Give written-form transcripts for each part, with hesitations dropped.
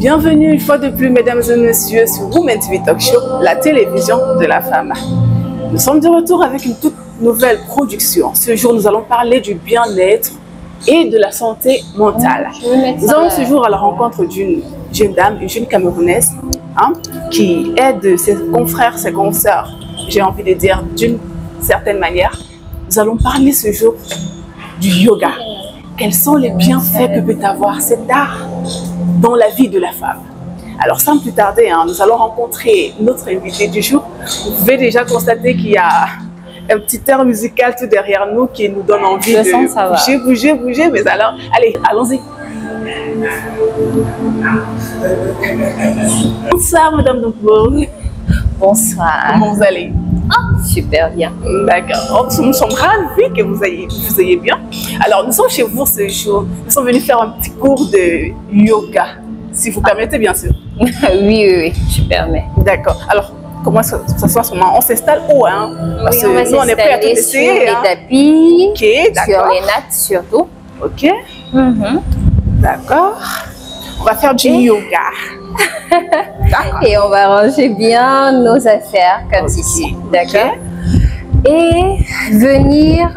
Bienvenue une fois de plus, mesdames et messieurs, sur Women TV Talk Show, la télévision de la femme. Nous sommes de retour avec une toute nouvelle production. Ce jour, nous allons parler du bien-être et de la santé mentale. Nous allons ce jour à la rencontre d'une jeune dame, une jeune Camerounaise, qui aide ses confrères, ses consoeurs, j'ai envie de dire d'une certaine manière. Nous allons parler ce jour du yoga. Quels sont les bienfaits que peut avoir cet art dans la vie de la femme? Alors sans plus tarder, nous allons rencontrer notre invité du jour. Vous pouvez déjà constater qu'il y a un petit air musical tout derrière nous qui nous donne envie de bouger. Mais alors, allez, allons-y. Bonsoir, Madame Dombo. Bonsoir. Comment vous allez? Super bien. D'accord. Nous sommes ravis que vous ayez bien. Alors, nous sommes chez vous ce jour. Nous sommes venus faire un petit cours de yoga, si vous permettez, bien sûr. Oui, je permets. D'accord. Alors, comment ça se passe? On s'installe où, parce oui, que nous, on est prêts à tout essayer. Sur les tapis, Ok, d'accord. sur les nattes surtout. Ok. D'accord. On va faire du yoga. Et on va ranger bien nos affaires comme ceci. D'accord. Et venir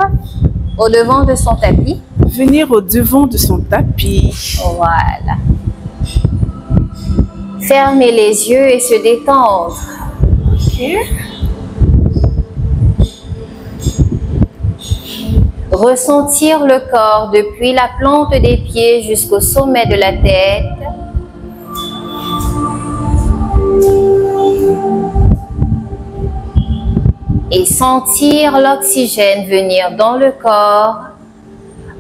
au devant de son tapis. Venir au devant de son tapis. Voilà. Fermer les yeux et se détendre. Ok. Ressentir le corps depuis la plante des pieds jusqu'au sommet de la tête. Et sentir l'oxygène venir dans le corps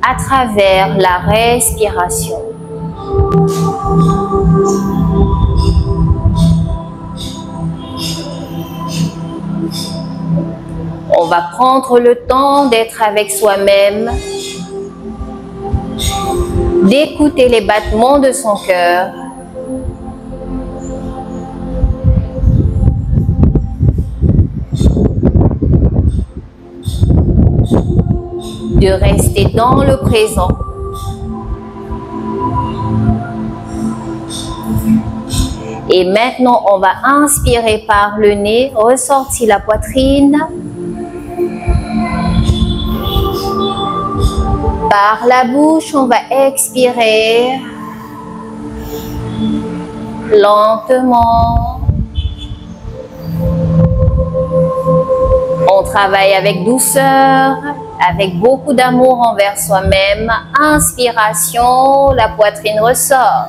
à travers la respiration. On va prendre le temps d'être avec soi-même, d'écouter les battements de son cœur, de rester dans le présent. Et maintenant, on va inspirer par le nez, ressortir la poitrine. Par la bouche, on va expirer lentement. On travaille avec douceur, avec beaucoup d'amour envers soi-même. Inspiration, la poitrine ressort.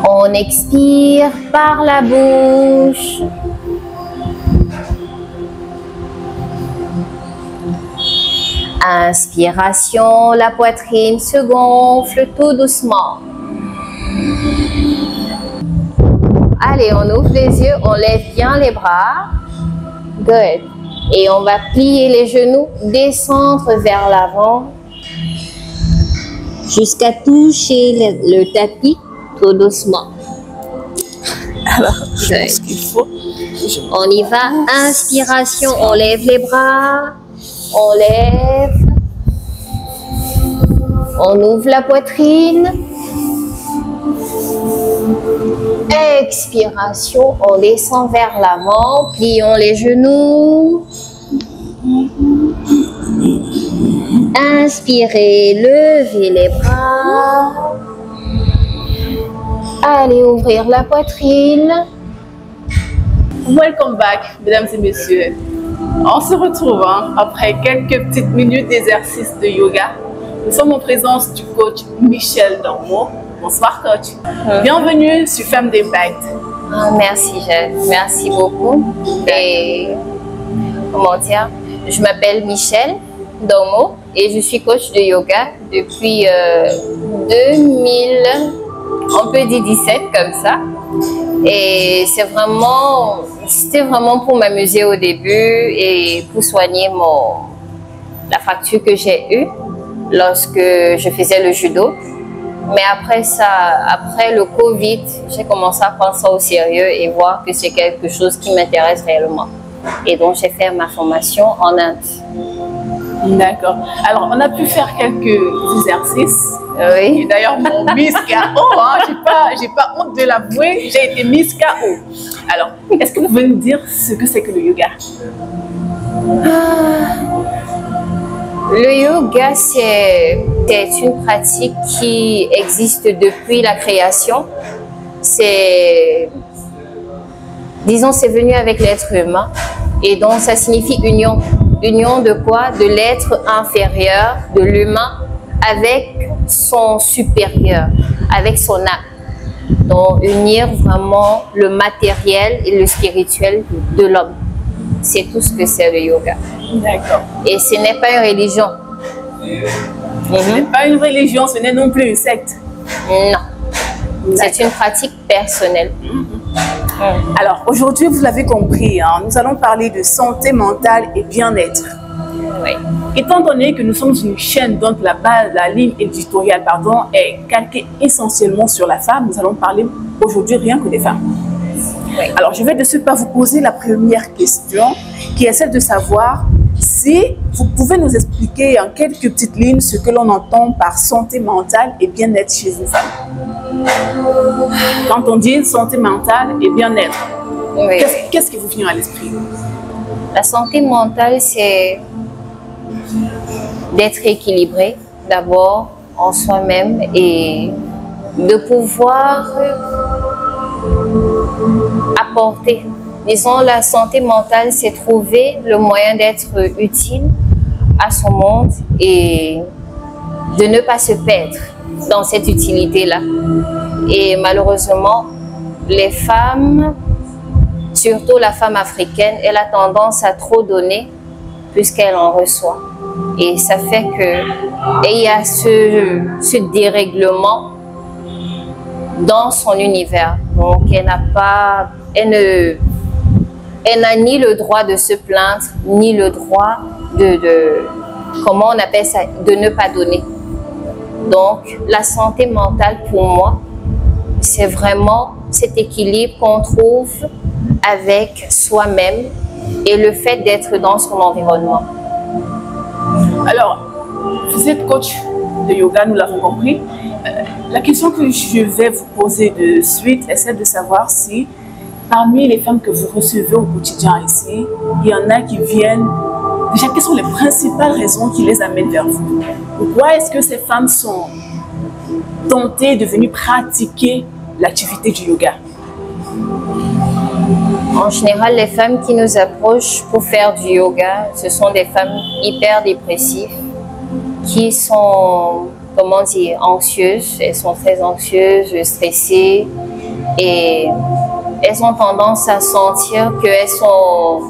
On expire par la bouche. Inspiration, la poitrine se gonfle tout doucement. Allez, on ouvre les yeux, on lève bien les bras. Good. Et on va plier les genoux, descendre vers l'avant jusqu'à toucher le tapis tout doucement. Alors, je pense qu'il faut. On y va. Inspiration, on lève les bras. On lève. On ouvre la poitrine. Expiration, on descend vers l'avant, plions les genoux. Inspirez, levez les bras. Allez ouvrir la poitrine. Welcome back, mesdames et messieurs. On se retrouve après quelques petites minutes d'exercice de yoga. Nous sommes en présence du coach Michel Dormo. Bonsoir coach. Bienvenue sur Femme d'Impact. Merci Jeanne, merci beaucoup. Et comment dire, je m'appelle Michel Dormo et je suis coach de yoga depuis 2000, on peut dire 17 comme ça. Et c'était vraiment pour m'amuser au début et pour soigner la fracture que j'ai eue lorsque je faisais le judo. Mais après ça, après le Covid, j'ai commencé à prendre ça au sérieux et voir que c'est quelque chose qui m'intéresse réellement. Et donc, j'ai fait ma formation en Inde. D'accord. Alors, on a pu faire quelques exercices. Oui. D'ailleurs, mon Miss KO, hein, j'ai pas honte de l'avouer, j'ai été Miss KO. Alors, est-ce que vous pouvez nous dire ce que c'est que le yoga? Le yoga, c'est une pratique qui existe depuis la création. Disons, c'est venu avec l'être humain. Et donc, ça signifie union. Union de quoi? De l'être inférieur, de l'humain, avec son supérieur, avec son âme. Donc, unir vraiment le matériel et le spirituel de l'homme. C'est tout ce que c'est le yoga. D'accord. Et ce n'est pas une religion. Ce n'est pas une religion, ce n'est non plus une secte. Non. C'est une pratique personnelle. Alors, aujourd'hui, vous l'avez compris, hein, nous allons parler de santé mentale et bien-être. Oui. Étant donné que nous sommes une chaîne dont la ligne éditoriale est calquée essentiellement sur la femme, nous allons parler aujourd'hui rien que des femmes. Oui. Alors, je vais de ce pas vous poser la première question, qui est celle de savoir si vous pouvez nous expliquer en quelques petites lignes ce que l'on entend par santé mentale et bien-être chez une femme. Quand on dit santé mentale et bien-être, Oui. qu'est-ce qui vous vient à l'esprit? La santé mentale, c'est d'être équilibré d'abord en soi-même et de pouvoir apporter. Disons, la santé mentale, c'est trouver le moyen d'être utile à son monde et de ne pas se perdre dans cette utilité-là. Et malheureusement, les femmes, surtout la femme africaine, elle a tendance à trop donner puisqu'elle en reçoit. Et ça fait que il y a ce dérèglement dans son univers. Donc, elle n'a ni le droit de se plaindre, ni le droit comment on appelle ça, de ne pas donner. Donc, la santé mentale, pour moi, c'est vraiment cet équilibre qu'on trouve avec soi-même et le fait d'être dans son environnement. Alors, vous êtes coach de yoga, nous l'avons compris. La question que je vais vous poser de suite est celle de savoir si, parmi les femmes que vous recevez au quotidien ici, il y en a qui viennent. Déjà, quelles sont les principales raisons qui les amènent vers vous? Pourquoi est-ce que ces femmes sont tentées de venir pratiquer l'activité du yoga? En général, les femmes qui nous approchent pour faire du yoga, ce sont des femmes hyper dépressives qui sont, comment dire, anxieuses. Elles sont très anxieuses, stressées et elles ont tendance à sentir qu'elles sont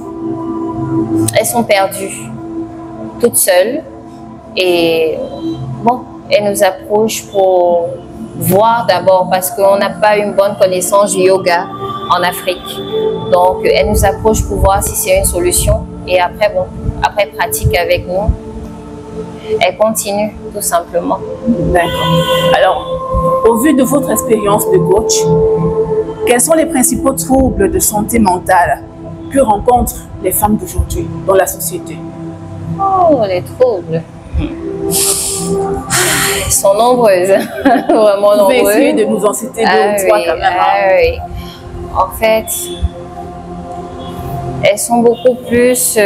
perdues, toutes seules. Et bon, elles nous approchent pour voir d'abord parce qu'on n'a pas une bonne connaissance du yoga en Afrique. Donc, elles nous approchent pour voir si c'est une solution. Et après, bon, après pratique avec nous, elles continuent tout simplement. D'accord. Alors, au vu de votre expérience de coach, quels sont les principaux troubles de santé mentale que rencontrent les femmes d'aujourd'hui dans la société? Oh, les troubles. Elles sont nombreuses, vraiment nombreuses. Vous pouvez essayer de nous en citer deux ou trois quand même. Oui. En fait, elles sont beaucoup plus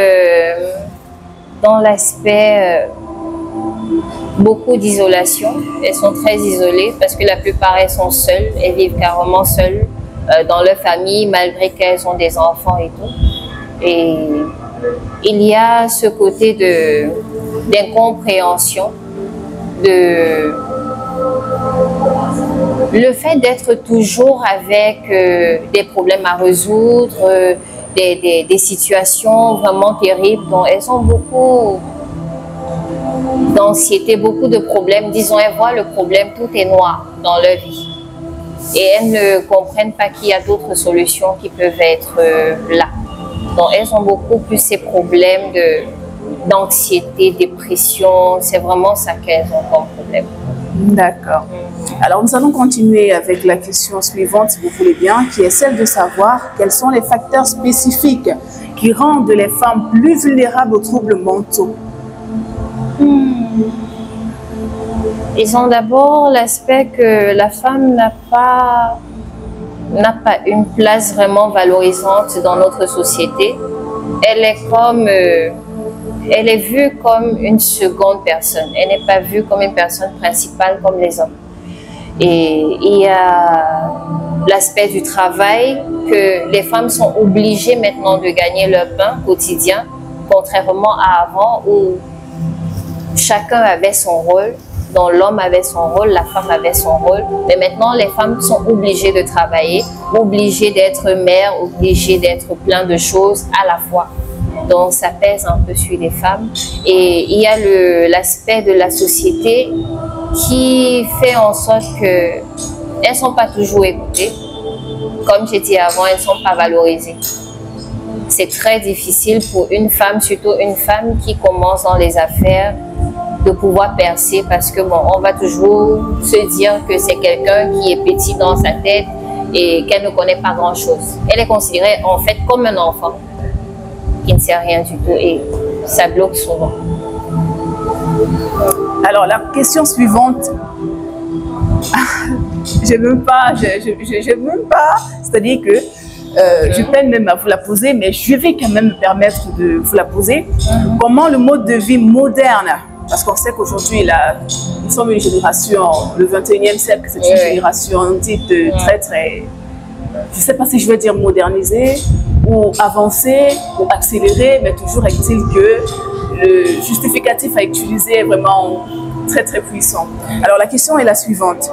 dans l'aspect beaucoup d'isolation. Elles sont très isolées parce que la plupart elles sont seules, elles vivent carrément seules dans leur famille malgré qu'elles ont des enfants et tout. Et il y a ce côté d'incompréhension, le fait d'être toujours avec des problèmes à résoudre, des situations vraiment terribles. Donc, elles ont beaucoup d'anxiété, beaucoup de problèmes. Disons, elles voient le problème, tout est noir dans leur vie. Et elles ne comprennent pas qu'il y a d'autres solutions qui peuvent être là. Donc, elles ont beaucoup plus ces problèmes d'anxiété, dépression. C'est vraiment ça qu'elles ont comme problème. D'accord. Alors, nous allons continuer avec la question suivante, si vous voulez bien, qui est celle de savoir quels sont les facteurs spécifiques qui rendent les femmes plus vulnérables aux troubles mentaux. Ils ont d'abord l'aspect que la femme n'a pas une place vraiment valorisante dans notre société. Elle est vue comme une seconde personne. Elle n'est pas vue comme une personne principale comme les hommes. Et il y a l'aspect du travail, que les femmes sont obligées maintenant de gagner leur pain quotidien, contrairement à avant où chacun avait son rôle. Donc l'homme avait son rôle, la femme avait son rôle. Mais maintenant, les femmes sont obligées de travailler, obligées d'être mères, obligées d'être plein de choses à la fois. Donc ça pèse un peu sur les femmes. Et il y a l'aspect de la société qui fait en sorte qu'elles ne sont pas toujours écoutées. Comme j'ai dit avant, elles ne sont pas valorisées. C'est très difficile pour une femme, surtout une femme qui commence dans les affaires, de pouvoir percer parce que bon, on va toujours se dire que c'est quelqu'un qui est petit dans sa tête et qu'elle ne connaît pas grand-chose. Elle est considérée en fait comme un enfant qui ne sait rien du tout et ça bloque souvent. Alors la question suivante, je même pas, c'est-à-dire que je peine même à vous la poser, mais je vais quand même me permettre de vous la poser. Comment le mode de vie moderne, parce qu'on sait qu'aujourd'hui, nous sommes une génération, le 21e siècle, c'est une génération dite très, je ne sais pas si je veux dire modernisée, ou avancée, ou accélérée, mais toujours est-il que le justificatif à utiliser est vraiment très, très puissant. Alors la question est la suivante.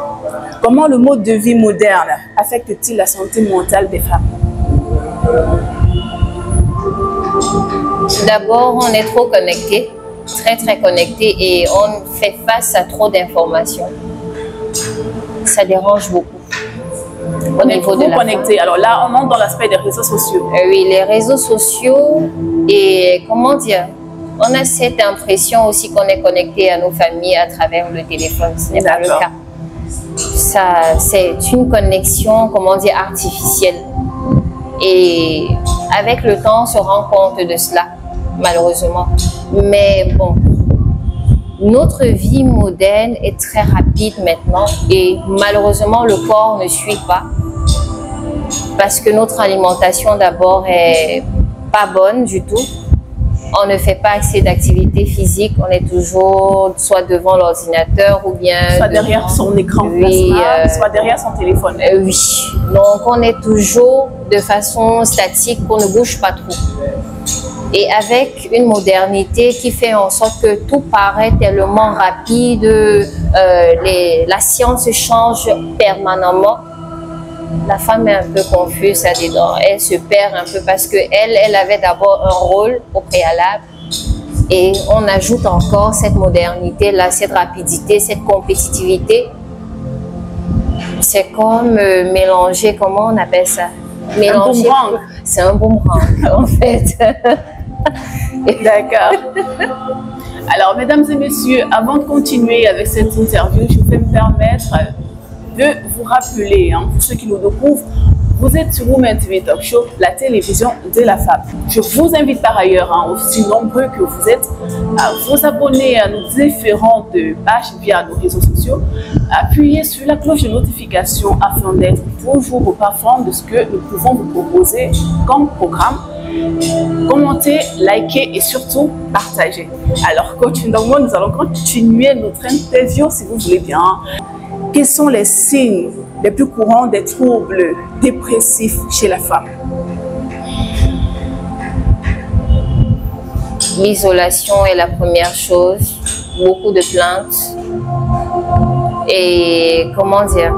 Comment le mode de vie moderne affecte-t-il la santé mentale des femmes? D'abord, on est trop connecté. Très très connecté et on fait face à trop d'informations. Ça dérange beaucoup. On est trop connecté. Alors là, on entre dans l'aspect des réseaux sociaux. Oui, les réseaux sociaux et comment dire, on a cette impression aussi qu'on est connecté à nos familles à travers le téléphone. Ce n'est pas le cas. Ça, c'est une connexion, comment dire, artificielle. Et avec le temps, on se rend compte de cela, malheureusement. Mais bon, notre vie moderne est très rapide maintenant et malheureusement le corps ne suit pas parce que notre alimentation d'abord est pas bonne du tout. On ne fait pas assez d'activité physique, on est toujours soit devant l'ordinateur ou bien soit derrière son écran, soit derrière son téléphone. Oui, donc on est toujours de façon statique, on ne bouge pas trop. Et avec une modernité qui fait en sorte que tout paraît tellement rapide, la science change permanemment, la femme est un peu confuse là-dedans. Elle se perd un peu parce qu'elle avait d'abord un rôle au préalable et on ajoute encore cette modernité-là, cette rapidité, cette compétitivité. C'est comme mélanger, comment on appelle ça? Mélanger. C'est un boomerang en fait. D'accord. Alors, mesdames et messieurs, avant de continuer avec cette interview, je vais me permettre de vous rappeler, pour ceux qui nous découvrent, vous êtes sur Women TV Talk Show, la télévision de la femme. Je vous invite par ailleurs, aussi nombreux que vous êtes, à vous abonner à nos différentes pages via nos réseaux sociaux, appuyer sur la cloche de notification afin d'être toujours au parfum de ce que nous pouvons vous proposer comme programme. Commentez, likez et surtout partagez. Alors, coach Ndongo, nous allons continuer notre interview si vous voulez bien. Quels sont les signes les plus courants des troubles dépressifs chez la femme? L'isolation est la première chose, beaucoup de plaintes et comment dire,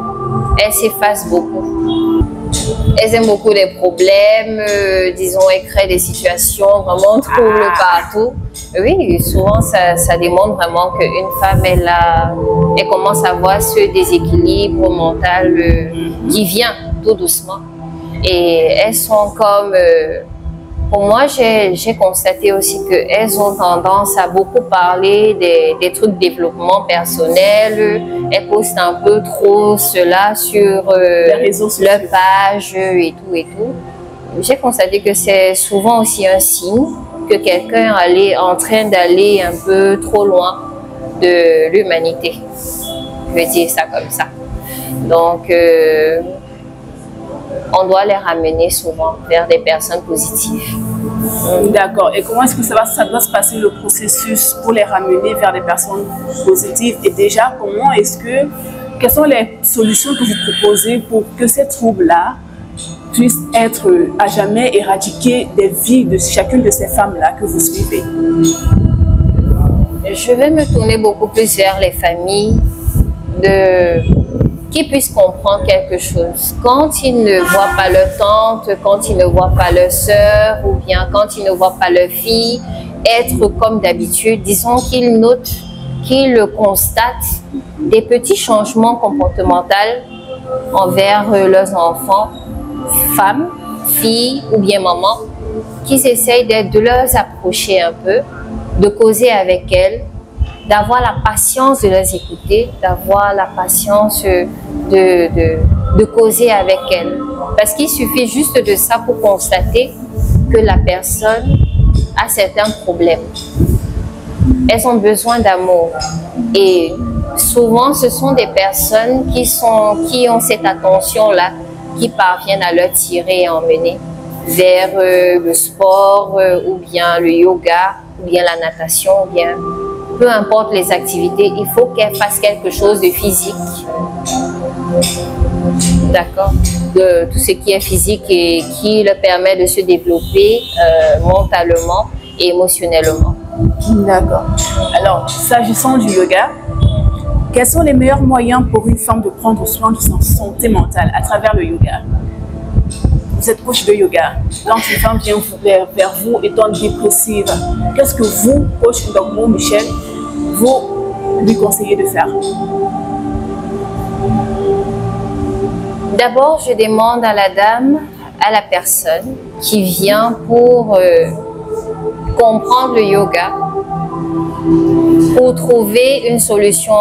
elles s'effacent beaucoup. Elles aiment beaucoup les problèmes, disons, elles créent des situations vraiment troubles partout. Oui, souvent ça démontre vraiment qu'une femme, elle commence à voir ce déséquilibre mental qui vient tout doucement. Et elles sont comme... pour moi, j'ai constaté aussi qu'elles ont tendance à beaucoup parler des trucs de développement personnel. Elles postent un peu trop cela sur leur page et tout et tout. J'ai constaté que c'est souvent aussi un signe que quelqu'un est en train d'aller un peu trop loin de l'humanité. Je vais dire ça comme ça. Donc, on doit les ramener souvent vers des personnes positives. D'accord. Et comment est-ce que ça doit se passer le processus pour les ramener vers des personnes positives? Et déjà, quelles sont les solutions que vous proposez pour que ces troubles-là puissent être à jamais éradiqués des vies de chacune de ces femmes-là que vous suivez? Je vais me tourner beaucoup plus vers les familles qui puissent comprendre quelque chose. Quand ils ne voient pas leur tante, quand ils ne voient pas leur sœur, ou bien quand ils ne voient pas leur fille être comme d'habitude, disons qu'ils notent, qu'ils constatent des petits changements comportementaux envers leurs enfants, femmes, filles ou bien mamans, qu'ils essayent de leur approcher un peu, de causer avec elles, d'avoir la patience de les écouter, d'avoir la patience de causer avec elles. Parce qu'il suffit juste de ça pour constater que la personne a certains problèmes. Elles ont besoin d'amour. Et souvent, ce sont des personnes qui ont cette attention-là, qui parviennent à leur tirer et emmener vers le sport, ou bien le yoga, ou bien la natation, ou bien peu importe les activités, il faut qu'elles fassent quelque chose de physique. D'accord? De tout ce qui est physique et qui leur permet de se développer mentalement et émotionnellement. D'accord. Alors, s'agissant du yoga, quels sont les meilleurs moyens pour une femme de prendre soin de sa santé mentale à travers le yoga? Vous êtes coach de yoga. Quand une femme vient vers vous étant dépressive, qu'est-ce que vous, coach Ndogmo Michel, vous lui conseillez de faire? D'abord, je demande à la dame, à la personne qui vient pour comprendre le yoga, pour trouver une solution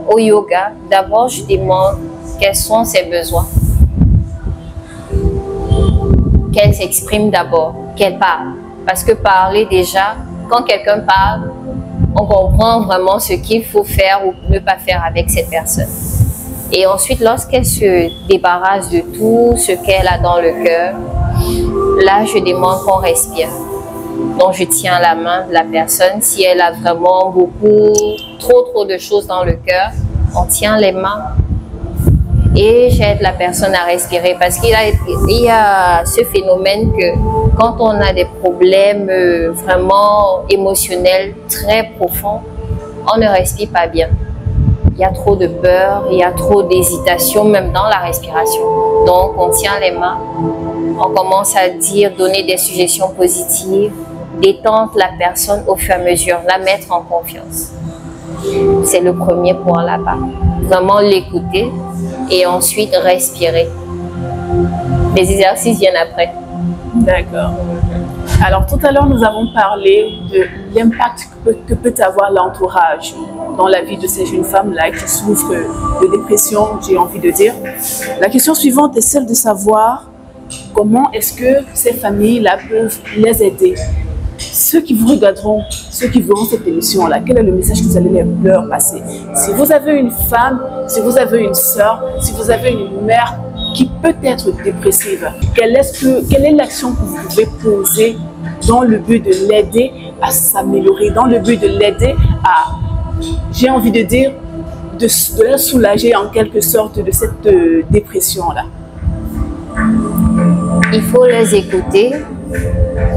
au yoga. D'abord, je demande quels sont ses besoins. Qu'elle s'exprime d'abord, qu'elle parle. Parce que parler déjà, quand quelqu'un parle, on comprend vraiment ce qu'il faut faire ou ne pas faire avec cette personne. Et ensuite, lorsqu'elle se débarrasse de tout ce qu'elle a dans le cœur, là, je demande qu'on respire. Donc, je tiens la main de la personne. Si elle a vraiment trop de choses dans le cœur, on tient les mains. Et j'aide la personne à respirer parce qu'il y a ce phénomène que quand on a des problèmes vraiment émotionnels très profonds, on ne respire pas bien. Il y a trop de peur, il y a trop d'hésitation même dans la respiration. Donc on tient les mains, on commence à donner des suggestions positives, détendre la personne au fur et à mesure, la mettre en confiance. C'est le premier point là-bas. Vraiment l'écouter et ensuite respirer. Les exercices viennent après. D'accord. Alors tout à l'heure, nous avons parlé de l'impact que peut avoir l'entourage dans la vie de ces jeunes femmes-là qui souffrent de dépression, j'ai envie de dire. La question suivante est celle de savoir comment est-ce que ces familles-là peuvent les aider. Ceux qui vous regarderont, ceux qui verront cette émission-là, quel est le message que vous allez leur passer? Si vous avez une femme, si vous avez une sœur, si vous avez une mère qui peut être dépressive, quelle est l'action que vous pouvez poser dans le but de l'aider à s'améliorer, dans le but de l'aider à, j'ai envie de dire, de la soulager en quelque sorte de cette dépression-là? Il faut les écouter.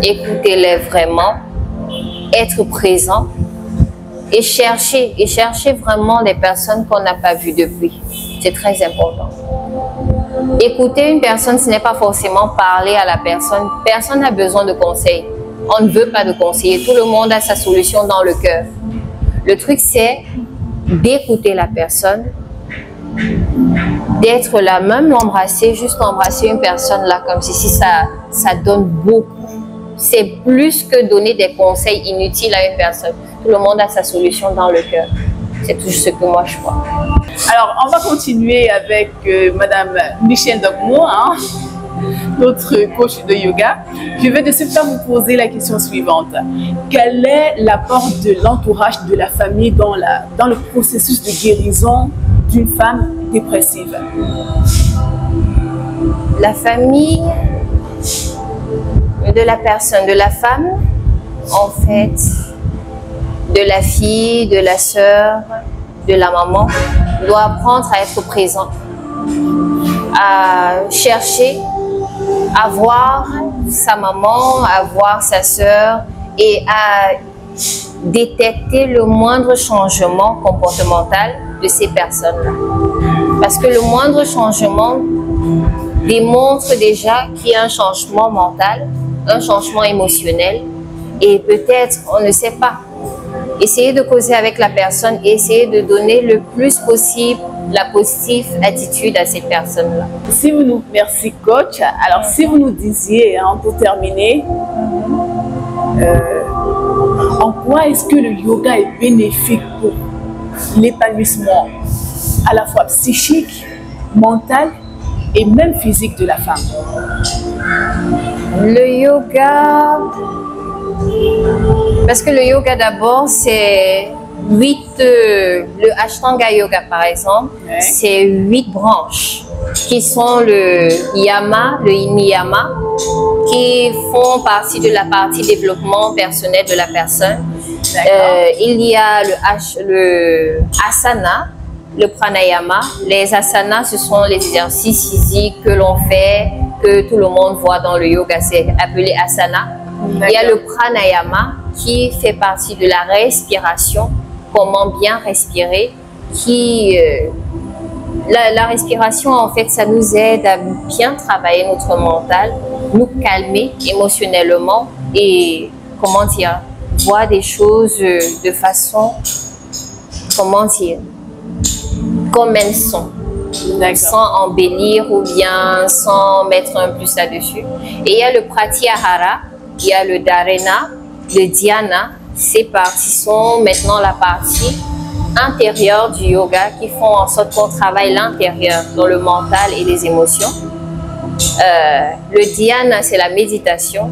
Écoutez-les vraiment, être présent et chercher vraiment les personnes qu'on n'a pas vues depuis. C'est très important. Écouter une personne, ce n'est pas forcément parler à la personne. Personne n'a besoin de conseils. On ne veut pas de conseiller. Tout le monde a sa solution dans le cœur. Le truc, c'est d'écouter la personne, d'être là, même l'embrasser, juste embrasser une personne là, comme si ça donne beaucoup. C'est plus que donner des conseils inutiles à une personne. Tout le monde a sa solution dans le cœur. C'est tout ce que moi je crois. Alors, on va continuer avec Madame Michel Ndogmo. notre coach de yoga, je vais de ce fait vous poser la question suivante. Quel est l'apport de l'entourage, de la famille dans le processus de guérison d'une femme dépressive? La famille de la personne, de la femme, en fait, de la fille, de la sœur, de la maman, doit apprendre à être présent, à chercher, à voir sa maman, à voir sa sœur et à détecter le moindre changement comportemental de ces personnes-là. Parce que le moindre changement démontre déjà qu'il y a un changement mental, un changement émotionnel et peut-être, on ne sait pas. Essayez de causer avec la personne et essayez de donner le plus possible la positive attitude à cette personne-là. Merci coach. Alors si vous nous disiez, pour terminer, en quoi est-ce que le yoga est bénéfique pour l'épanouissement à la fois psychique, mental et même physique de la femme? Le yoga, parce que le yoga d'abord c'est 8, le Ashtanga Yoga par exemple, ouais. C'est 8 branches qui sont le Yama, le Niyama, qui font partie de la partie développement personnel de la personne. Il y a le Asana, le Pranayama. Les asanas, ce sont les exercices physiques que l'on fait, que tout le monde voit dans le yoga, c'est appelé asana. Il y a le Pranayama qui fait partie de la respiration, comment bien respirer, la respiration en fait ça nous aide à bien travailler notre mental, nous calmer émotionnellement et comment dire, voir des choses de façon, comment dire, comme elles sont, sans embellir ou bien sans mettre un plus là-dessus. Et il y a le Pratyahara, il y a le Dharana, le Dhyana. Ces parties sont maintenant la partie intérieure du yoga qui font en sorte qu'on travaille l'intérieur dans le mental et les émotions. Le Dhyana, c'est la méditation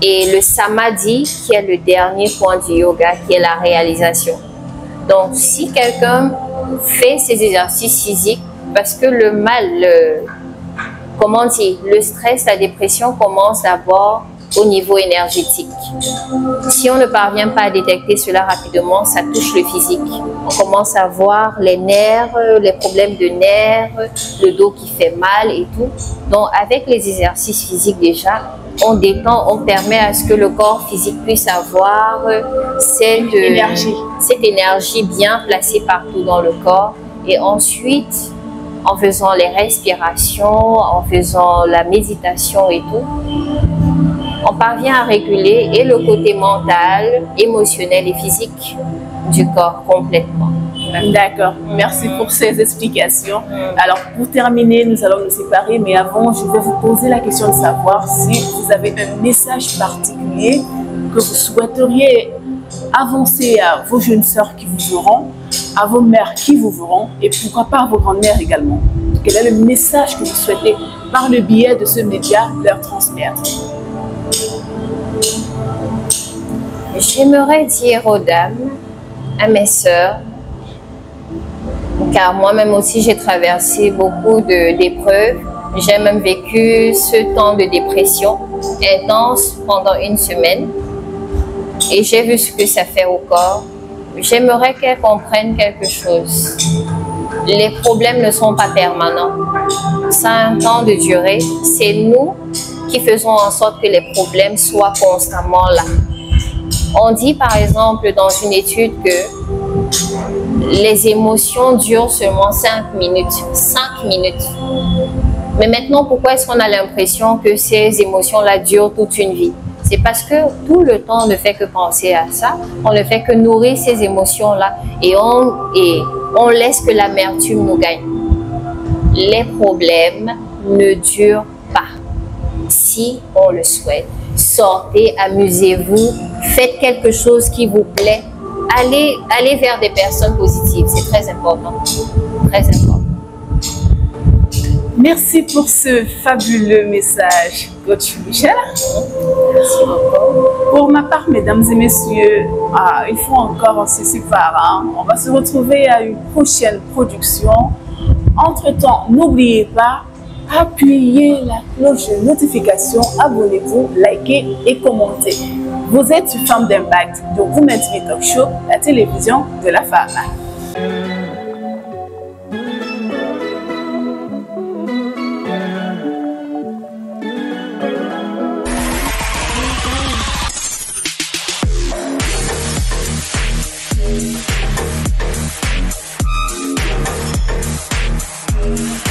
et le Samadhi qui est le dernier point du yoga qui est la réalisation. Donc, si quelqu'un fait ces exercices physiques, parce que le mal, comment dire, le stress, la dépression commence d'abord au niveau énergétique. Si on ne parvient pas à détecter cela rapidement, ça touche le physique. On commence à voir les nerfs, les problèmes de nerfs, le dos qui fait mal et tout. Donc, avec les exercices physiques déjà, on détend, on permet à ce que le corps physique puisse avoir cette énergie bien placée partout dans le corps. Et ensuite, en faisant les respirations, en faisant la méditation et tout, on parvient à réguler et le côté mental, émotionnel et physique du corps complètement. D'accord, merci pour ces explications. Alors pour terminer, nous allons nous séparer, mais avant, je vais vous poser la question de savoir si vous avez un message particulier que vous souhaiteriez avancer à vos jeunes sœurs qui vous verront, à vos mères qui vous verront et pourquoi pas à vos grands-mères également. Quel est le message que vous souhaitez par le biais de ce média leur transmettre? J'aimerais dire aux dames, à mes sœurs, car moi-même aussi j'ai traversé beaucoup d'épreuves, j'ai même vécu ce temps de dépression intense pendant une semaine et j'ai vu ce que ça fait au corps. J'aimerais qu'elles comprennent quelque chose. Les problèmes ne sont pas permanents. Ça a un temps de durée. C'est nous qui faisons en sorte que les problèmes soient constamment là. On dit par exemple dans une étude que les émotions durent seulement 5 minutes. 5 minutes. Mais maintenant, pourquoi est-ce qu'on a l'impression que ces émotions-là durent toute une vie? C'est parce que tout le temps, on ne fait que penser à ça. On ne fait que nourrir ces émotions-là et on laisse que l'amertume nous gagne. Les problèmes ne durent pas. Si on le souhaite, sortez, amusez-vous, faites quelque chose qui vous plaît. Allez vers des personnes positives, c'est très important. Très important. Merci pour ce fabuleux message, coach Michel. Merci beaucoup. Pour ma part, mesdames et messieurs, il faut encore se séparer. On va se retrouver à une prochaine production. Entre-temps, n'oubliez pas, appuyez la cloche de notification, abonnez-vous, likez et commentez. Vous êtes une femme d'impact de Women TV Talk Show, la télévision de la femme. Thank you.